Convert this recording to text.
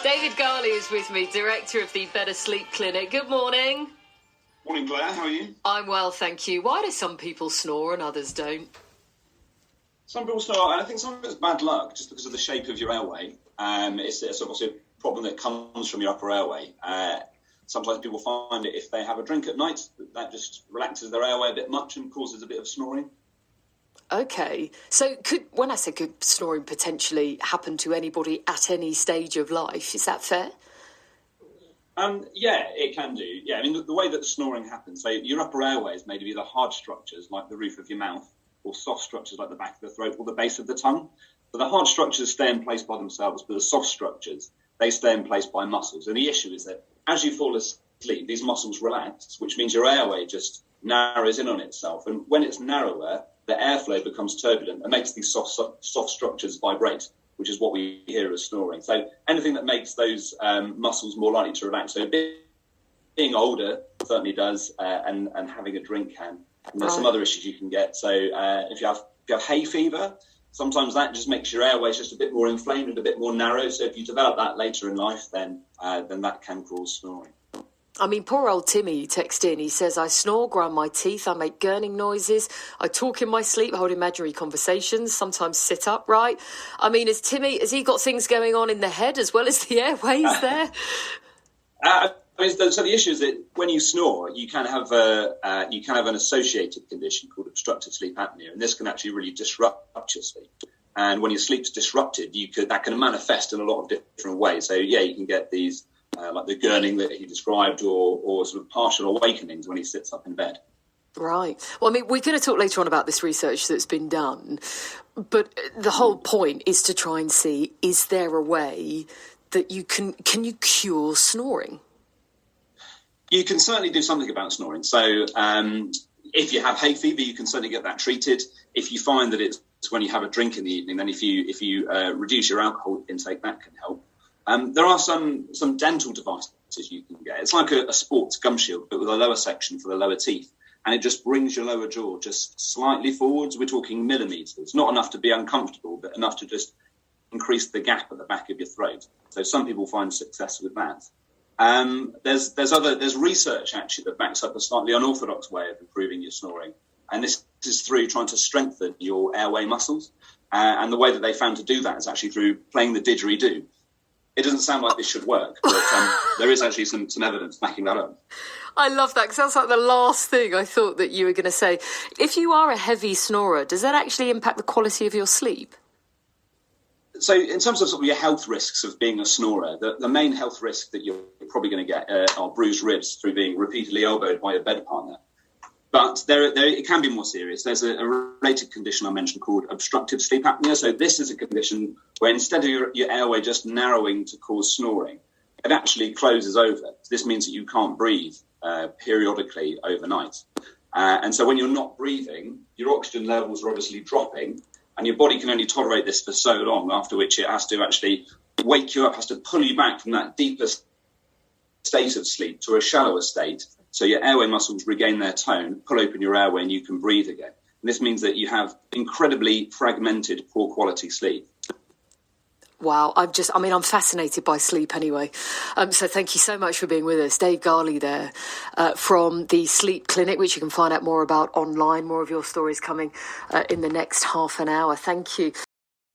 David Garley is with me, director of the Better Sleep Clinic. Good morning. Morning, Claire. How are you? I'm well, thank you. Why do some people snore and others don't? Some people snore, and I think some of it's bad luck just because of the shape of your airway. It's obviously a problem that comes from your upper airway. Sometimes people find it if they have a drink at night, that just relaxes their airway a bit much and causes a bit of snoring. Okay, so when I say could snoring potentially happen to anybody at any stage of life, is that fair? Yeah, it can do. Yeah, I mean, the way that snoring happens, so your upper airway is made of either hard structures like the roof of your mouth or soft structures like the back of the throat or the base of the tongue. So the hard structures stay in place by themselves, but the soft structures, they stay in place by muscles. And the issue is that as you fall asleep, these muscles relax, which means your airway just narrows in on itself. And when it's narrower, the airflow becomes turbulent and makes these soft structures vibrate, which is what we hear as snoring. So anything that makes those muscles more likely to relax. So being older certainly does, and having a drink can. And there's some other issues you can get. So if you have hay fever, sometimes that just makes your airways just a bit more inflamed and a bit more narrow. So if you develop that later in life, then that can cause snoring. I mean, poor old Timmy texted in. He says, I snore, grind my teeth, I make gurning noises, I talk in my sleep, hold imaginary conversations, sometimes sit upright. I mean, has he got things going on in the head as well as the airways there? So the issue is that when you snore, you can have an associated condition called obstructive sleep apnea, and this can actually really disrupt your sleep. And when your sleep's disrupted, that can manifest in a lot of different ways. So yeah, you can get these like the gurning that he described, or sort of partial awakenings when he sits up in bed. Right. Well, I mean, we're going to talk later on about this research that's been done, but the whole point is to try and see, is there a way that you can cure snoring? You can certainly do something about snoring. So if you have hay fever, you can certainly get that treated. If you find that it's when you have a drink in the evening, then if you reduce your alcohol intake, that can help. There are some dental devices you can get. It's like a sports gum shield, but with a lower section for the lower teeth. And it just brings your lower jaw just slightly forwards. We're talking millimetres. Not enough to be uncomfortable, but enough to just increase the gap at the back of your throat. So some people find success with that. There's research actually that backs up a slightly unorthodox way of improving your snoring. And this is through trying to strengthen your airway muscles. And the way that they found to do that is actually through playing the didgeridoo. It doesn't sound like this should work, but there is actually some evidence backing that up. I love that, because that's like the last thing I thought that you were going to say. If you are a heavy snorer, does that actually impact the quality of your sleep? So in terms of sort of your health risks of being a snorer, the main health risk that you're probably going to get are bruised ribs through being repeatedly elbowed by your bed partner. But it can be more serious. There's a related condition I mentioned called obstructive sleep apnea. So this is a condition where instead of your airway just narrowing to cause snoring, it actually closes over. This means that you can't breathe periodically overnight. And so when you're not breathing, your oxygen levels are obviously dropping, and your body can only tolerate this for so long, after which it has to actually wake you up, has to pull you back from that deeper state of sleep to a shallower state. So your airway muscles regain their tone, pull open your airway, and you can breathe again. And this means that you have incredibly fragmented, poor quality sleep. Wow, I'm fascinated by sleep anyway. So thank you so much for being with us. Dave Garley there from the Sleep Clinic, which you can find out more about online. More of your stories coming in the next half an hour. Thank you.